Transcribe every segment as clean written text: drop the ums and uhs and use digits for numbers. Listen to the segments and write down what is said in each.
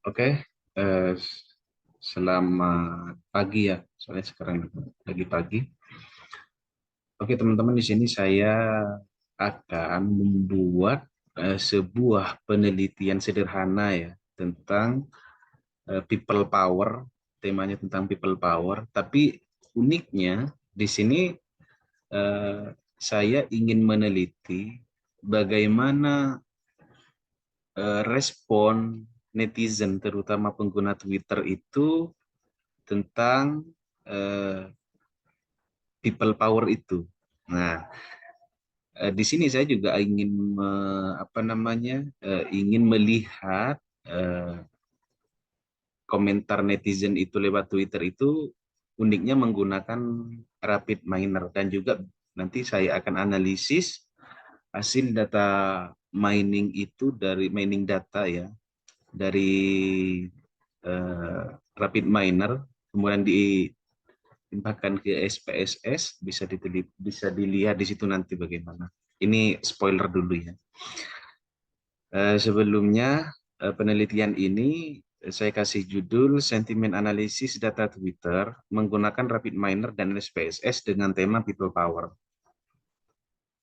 Oke. Eh, Selamat pagi ya, soalnya sekarang lagi pagi. Oke teman-teman, di sini saya akan membuat sebuah penelitian sederhana ya tentang people power. Temanya tentang people power, tapi uniknya di sini eh, saya ingin meneliti bagaimana respon netizen, terutama pengguna Twitter itu tentang eh, people power itu. Nah, di sini saya juga ingin ingin melihat eh, komentar netizen itu lewat Twitter itu uniknya menggunakan rapid miner, dan juga nanti saya akan analisis hasil data mining itu dari mining data ya, dari rapid miner, kemudian ditimbahkan ke SPSS, bisa dilihat di situ nanti bagaimana. Ini spoiler dulu ya. Sebelumnya penelitian ini saya kasih judul Sentimen Analisis Data Twitter menggunakan Rapid Miner dan SPSS dengan tema People Power.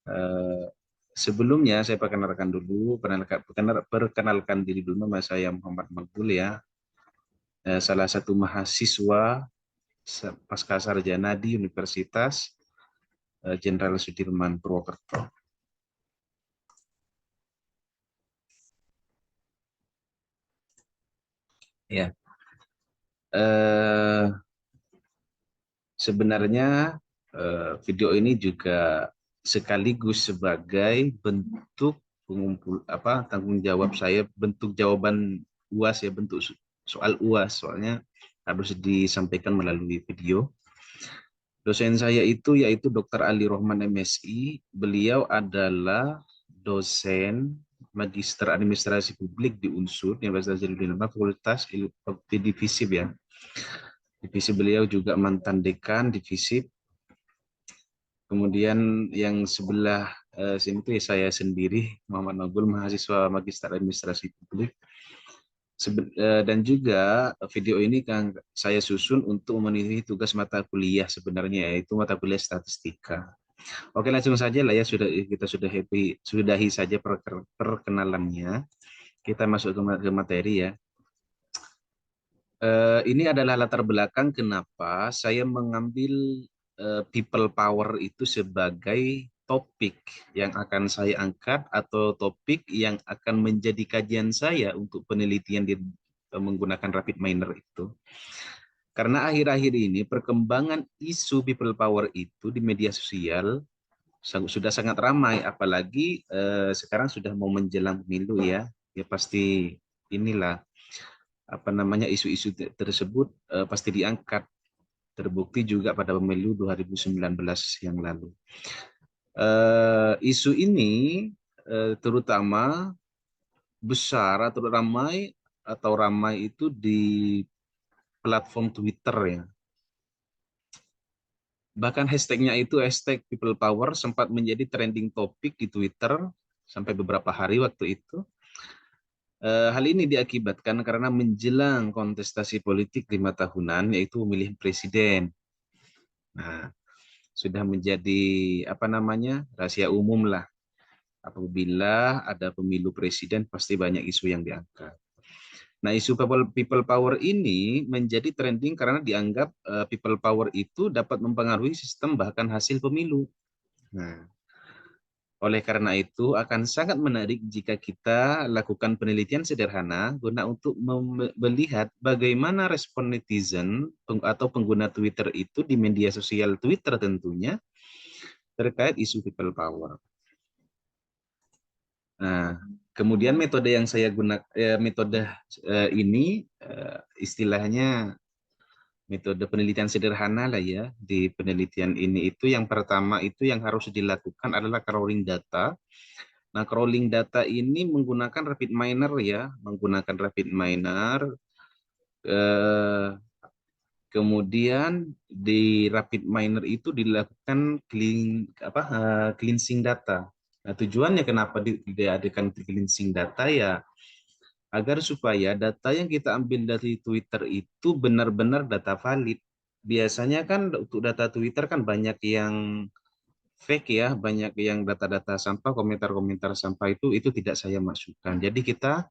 Eh, Sebelumnya saya perkenalkan diri dulu. Nama saya Muhammad Makbul ya. Salah satu mahasiswa pasca sarjana di Universitas Jenderal Sudirman Purwokerto. Ya, eh, sebenarnya video ini juga sekaligus sebagai bentuk pengumpul tanggung jawab saya, bentuk jawaban UAS ya, bentuk soal UAS, soalnya harus disampaikan melalui video. Dosen saya itu yaitu Dr. Ali Rohman MSI. Beliau adalah dosen Magister Administrasi Publik di UNSUR, Universitas Jenderal Fakultas Divisi ya. Divisi beliau juga mantan dekan divisi. Kemudian yang sebelah sini tuh ya saya sendiri, Muhammad Nagul, mahasiswa Magister Administrasi Publik. Dan juga video ini kan saya susun untuk memenuhi tugas mata kuliah sebenarnya, yaitu mata kuliah statistika. Oke, langsung saja lah ya, kita sudah sudahi saja perkenalannya. Kita masuk ke materi ya. Ini adalah latar belakang kenapa saya mengambil people power itu sebagai topik yang akan saya angkat, atau topik yang akan menjadi kajian saya untuk penelitian menggunakan rapid miner itu. Karena akhir-akhir ini perkembangan isu people power itu di media sosial sudah sangat ramai, apalagi sekarang sudah mau menjelang pemilu ya. Ya pasti inilah isu-isu tersebut pasti diangkat, terbukti juga pada pemilu 2019 yang lalu. Isu ini terutama besar atau ramai itu di platform Twitter ya. Bahkan hashtagnya itu hashtag people power sempat menjadi trending topik di Twitter sampai beberapa hari waktu itu. Hal ini diakibatkan karena menjelang kontestasi politik 5 tahunan, yaitu pemilihan presiden. Nah, sudah menjadi rahasia umum lah. Apabila ada pemilu presiden, pasti banyak isu yang diangkat. Nah, isu people power ini menjadi trending karena dianggap people power itu dapat mempengaruhi sistem bahkan hasil pemilu. Nah, oleh karena itu, akan sangat menarik jika kita lakukan penelitian sederhana guna untuk melihat bagaimana respon netizen atau pengguna Twitter itu di media sosial Twitter tentunya terkait isu people power. Nah, kemudian metode yang saya gunakan, metode ini istilahnya metode penelitian sederhana lah ya. Di penelitian ini itu yang pertama itu yang harus dilakukan adalah crawling data. Nah, crawling data ini menggunakan rapid miner ya, menggunakan rapid miner. Eh, Kemudian di rapid miner itu dilakukan cleansing data. Nah, tujuannya kenapa diadakan cleansing data ya? agar supaya data yang kita ambil dari Twitter itu benar-benar data valid. Biasanya kan untuk data Twitter kan banyak yang fake ya, banyak yang data-data sampah, komentar-komentar sampah itu tidak saya masukkan. Jadi kita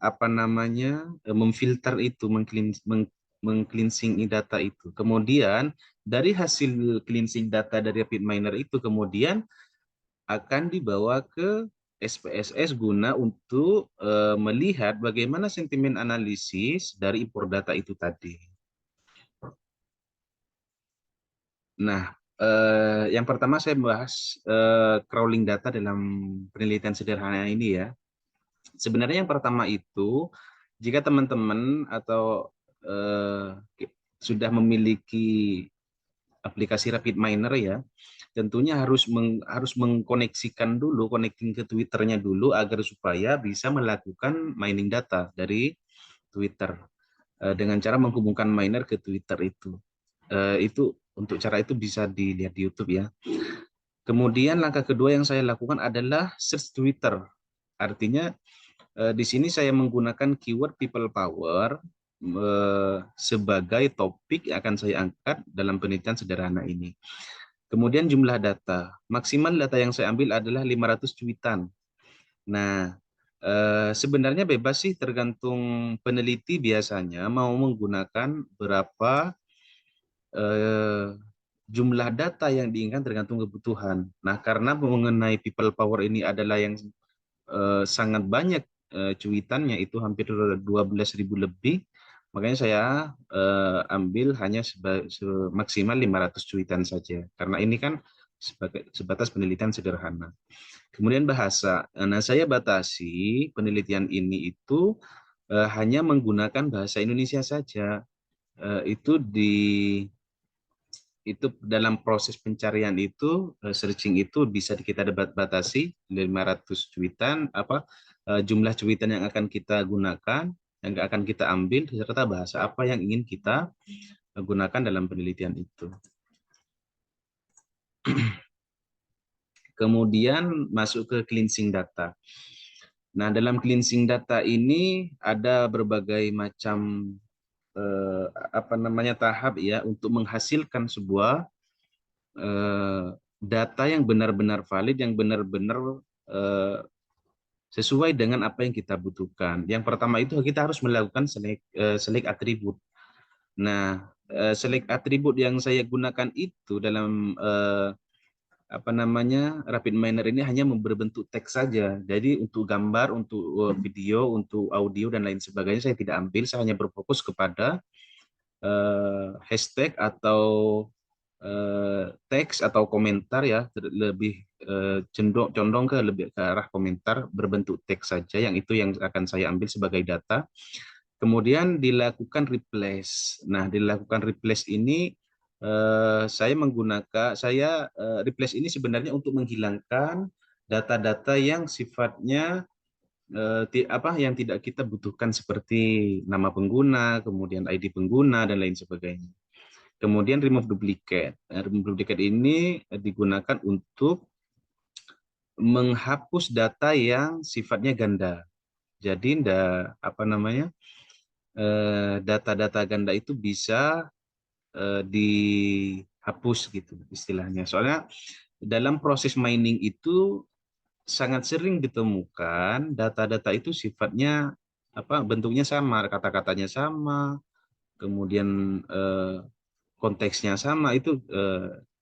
apa namanya memfilter itu, meng-cleansing data itu. Kemudian dari hasil cleansing data dari RapidMiner itu kemudian akan dibawa ke SPSS guna untuk melihat bagaimana sentimen analisis dari impor data itu tadi. Nah, yang pertama saya bahas crawling data dalam penelitian sederhana ini ya. Sebenarnya yang pertama itu, jika teman-teman atau sudah memiliki aplikasi RapidMiner ya, tentunya harus mengkoneksikan dulu, connecting ke Twitternya dulu agar supaya bisa melakukan mining data dari Twitter dengan cara menghubungkan miner ke Twitter itu. Itu untuk cara itu bisa dilihat di YouTube ya. Kemudian langkah kedua yang saya lakukan adalah search Twitter. Artinya di sini saya menggunakan keyword people power sebagai topik yang akan saya angkat dalam penelitian sederhana ini. Kemudian jumlah data. Maksimal data yang saya ambil adalah 500 cuitan. Nah, sebenarnya bebas sih, tergantung peneliti biasanya mau menggunakan berapa jumlah data yang diinginkan tergantung kebutuhan. Nah, karena mengenai people power ini adalah yang sangat banyak cuitannya, itu hampir 12.000 lebih, makanya saya ambil hanya maksimal 500 cuitan saja. Karena ini kan sebatas penelitian sederhana. Kemudian bahasa. Nah, saya batasi penelitian ini itu hanya menggunakan bahasa Indonesia saja. Itu dalam proses pencarian itu, searching itu bisa kita batasi 500 cuitan, jumlah cuitan yang akan kita gunakan, yang akan kita ambil, serta bahasa apa yang ingin kita gunakan dalam penelitian itu. Kemudian masuk ke cleansing data. Nah, dalam cleansing data ini ada berbagai macam tahap ya untuk menghasilkan sebuah data yang benar-benar valid, yang benar-benar sesuai dengan apa yang kita butuhkan. Yang pertama itu kita harus melakukan select atribut. Nah, select atribut yang saya gunakan itu dalam RapidMiner ini hanya berbentuk teks saja. Jadi untuk gambar, untuk video, untuk audio dan lain sebagainya saya tidak ambil. Saya hanya berfokus kepada hashtag atau teks atau komentar ya, lebih condong ke arah komentar berbentuk teks saja, yang itu yang akan saya ambil sebagai data. Kemudian dilakukan replace. Nah, dilakukan replace ini replace ini sebenarnya untuk menghilangkan data-data yang sifatnya yang tidak kita butuhkan, seperti nama pengguna, kemudian ID pengguna dan lain sebagainya. Kemudian remove duplicate. Remove duplicate ini digunakan untuk menghapus data yang sifatnya ganda. Jadi data-data ganda itu bisa dihapus gitu istilahnya. Soalnya dalam proses mining itu sangat sering ditemukan data-data itu sifatnya bentuknya sama, kata-katanya sama, kemudian konteksnya sama, itu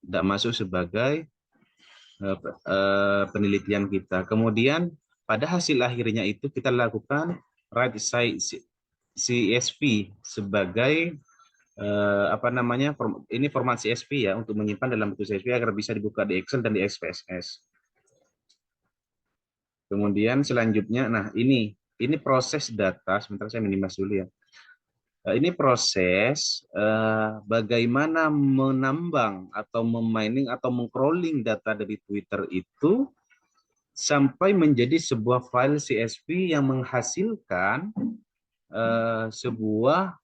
tidak masuk sebagai penelitian kita. Kemudian pada hasil akhirnya itu kita lakukan write CSV sebagai ini format CSV ya, untuk menyimpan dalam bentuk CSV agar bisa dibuka di Excel dan di SPSS. Kemudian selanjutnya, nah ini proses data. Sebentar saya minimas dulu ya. Ini proses bagaimana menambang atau memining atau mengcrawling data dari Twitter itu sampai menjadi sebuah file CSV yang menghasilkan sebuah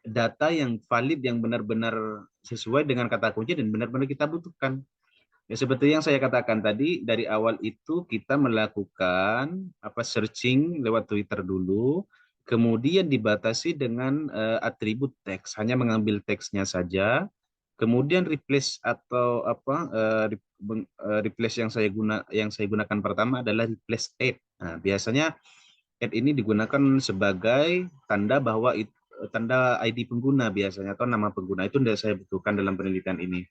data yang valid, yang benar-benar sesuai dengan kata kunci dan benar-benar kita butuhkan. Ya seperti yang saya katakan tadi, dari awal itu kita melakukan searching lewat Twitter dulu, kemudian dibatasi dengan atribut teks, hanya mengambil teksnya saja. Kemudian replace atau replace yang saya gunakan pertama adalah replace add. Nah, biasanya add ini digunakan sebagai tanda bahwa tanda ID pengguna biasanya atau nama pengguna, itu tidak saya butuhkan dalam penelitian ini.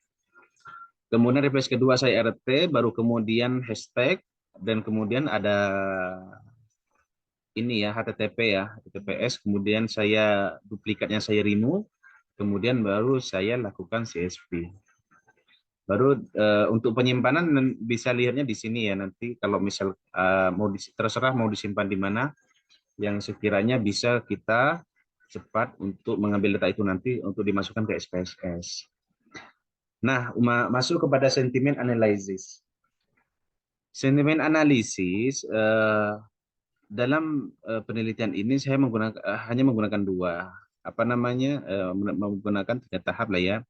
Kemudian replace kedua saya RT, baru kemudian hashtag, dan kemudian ada ini ya HTTP ya, HTTPS, kemudian saya duplikatnya saya remove, kemudian baru saya lakukan CSV. Baru untuk penyimpanan bisa lihatnya di sini ya, nanti kalau misal terserah mau disimpan di mana yang sekiranya bisa kita cepat untuk mengambil data itu nanti untuk dimasukkan ke SPSS. Nah, masuk kepada sentiment analysis. Sentimen analisis dalam penelitian ini saya hanya menggunakan dua, menggunakan 3 tahap lah ya.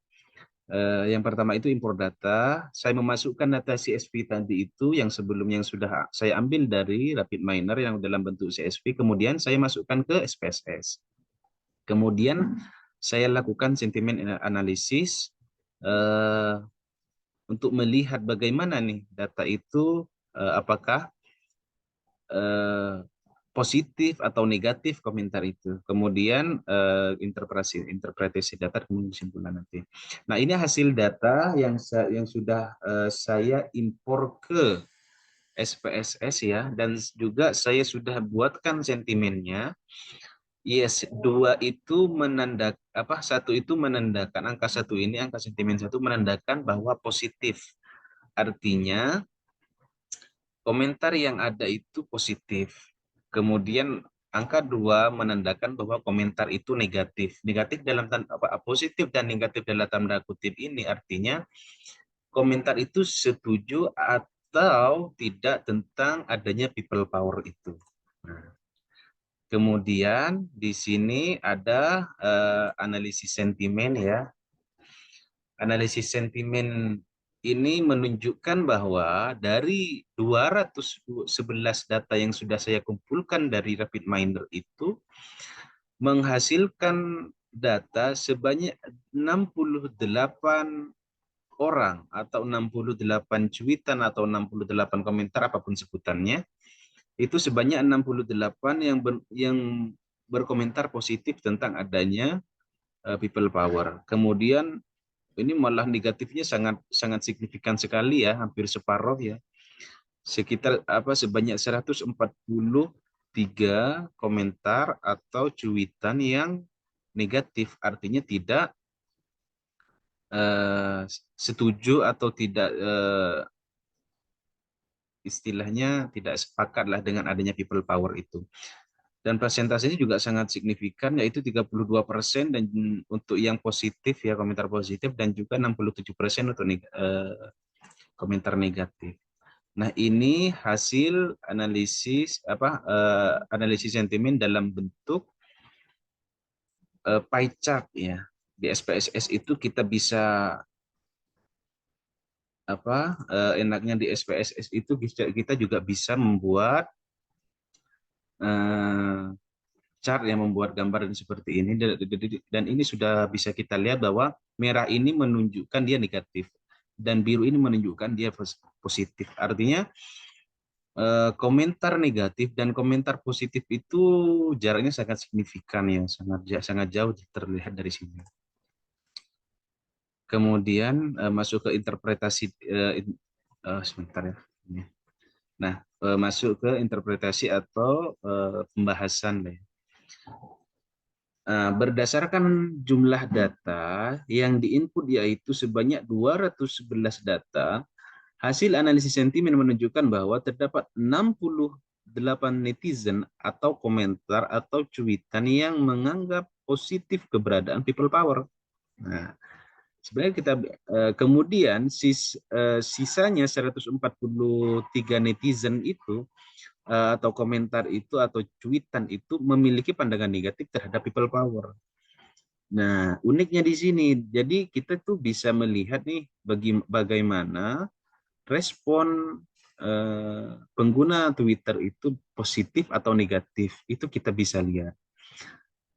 Yang pertama itu import data. Saya memasukkan data CSV tadi itu yang sebelumnya yang sudah saya ambil dari RapidMiner yang dalam bentuk CSV, kemudian saya masukkan ke SPSS. Kemudian saya lakukan sentimen analisis untuk melihat bagaimana nih data itu apakah positif atau negatif komentar itu. Kemudian interpretasi data, kemudian kesimpulan nanti. Nah, ini hasil data yang sudah saya impor ke SPSS ya, dan juga saya sudah buatkan sentimennya. Yes, dua itu satu itu menandakan angka satu ini, angka sentimen satu menandakan bahwa positif. Artinya komentar yang ada itu positif. Kemudian angka 2 menandakan bahwa komentar itu negatif. Negatif dalam positif dan negatif dalam tanda kutip ini artinya komentar itu setuju atau tidak tentang adanya people power itu. Nah, kemudian di sini ada analisis sentimen ya. Analisis sentimen ini menunjukkan bahwa dari 211 data yang sudah saya kumpulkan dari RapidMiner itu menghasilkan data sebanyak 68 orang atau 68 cuitan atau 68 komentar apapun sebutannya, itu sebanyak 68 yang berkomentar positif tentang adanya people power. Kemudian ini malah negatifnya sangat sangat signifikan sekali ya, hampir separuh ya. Sekitar sebanyak 143 komentar atau cuitan yang negatif, artinya tidak setuju atau tidak istilahnya tidak sepakat lah dengan adanya people power itu. Dan persentasenya juga sangat signifikan, yaitu 32% dan untuk yang positif ya, komentar positif, dan juga 67% untuk komentar negatif. Nah, ini hasil analisis analisis sentimen dalam bentuk pie chart ya. Di SPSS itu kita bisa enaknya di SPSS itu kita juga bisa membuat chart yang membuat gambaran seperti ini, dan ini sudah bisa kita lihat bahwa merah ini menunjukkan dia negatif dan biru ini menunjukkan dia positif. Artinya komentar negatif dan komentar positif itu jaraknya sangat signifikan ya, sangat jauh terlihat dari sini. Kemudian masuk ke interpretasi sebentar ya. Nah, masuk ke interpretasi atau pembahasan deh. Berdasarkan jumlah data yang diinput yaitu sebanyak 211 data, hasil analisis sentimen menunjukkan bahwa terdapat 68 netizen atau komentar atau cuitan yang menganggap positif keberadaan people power. Nah, sebenarnya kita kemudian sisanya 143 netizen itu atau komentar itu atau cuitan itu memiliki pandangan negatif terhadap people power. Nah, uniknya di sini, jadi kita tuh bisa melihat nih bagaimana respon pengguna Twitter itu positif atau negatif, itu kita bisa lihat.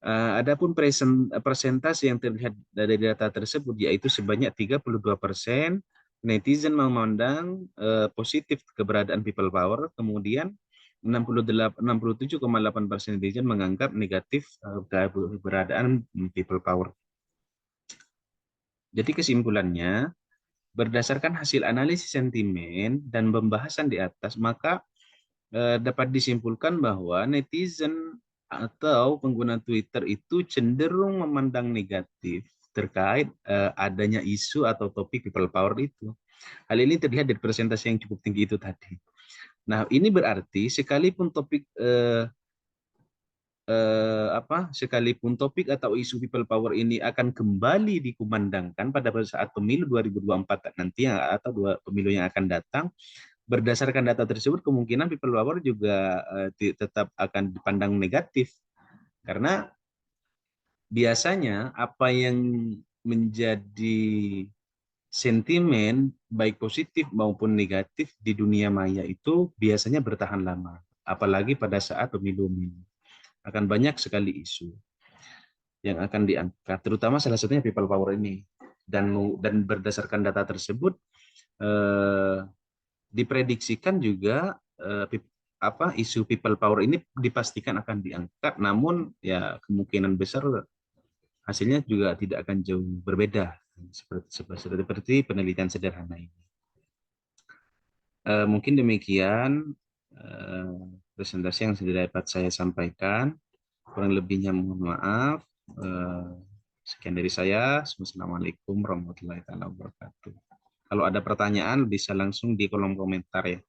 Adapun persentase yang terlihat dari data tersebut yaitu sebanyak 32% netizen memandang positif keberadaan people power, kemudian 67,8% netizen menganggap negatif keberadaan people power. Jadi kesimpulannya, berdasarkan hasil analisis sentimen dan pembahasan di atas, maka dapat disimpulkan bahwa netizen atau pengguna Twitter itu cenderung memandang negatif terkait adanya isu atau topik people power itu. Hal ini terlihat dari persentase yang cukup tinggi itu tadi. Nah, ini berarti sekalipun topik atau isu people power ini akan kembali dikumandangkan pada saat pemilu 2024 nanti atau pemilu yang akan datang, berdasarkan data tersebut kemungkinan people power juga tetap akan dipandang negatif, karena biasanya apa yang menjadi sentimen baik positif maupun negatif di dunia maya itu biasanya bertahan lama, apalagi pada saat pemilu akan banyak sekali isu yang akan diangkat, terutama salah satunya people power ini, dan berdasarkan data tersebut diprediksikan juga isu people power ini dipastikan akan diangkat, namun ya kemungkinan besar hasilnya juga tidak akan jauh berbeda seperti penelitian sederhana ini. Mungkin demikian presentasi yang sudah dapat saya sampaikan. Kurang lebihnya mohon maaf. Sekian dari saya. Wassalamualaikum warahmatullahi wabarakatuh. Kalau ada pertanyaan bisa langsung di kolom komentar ya.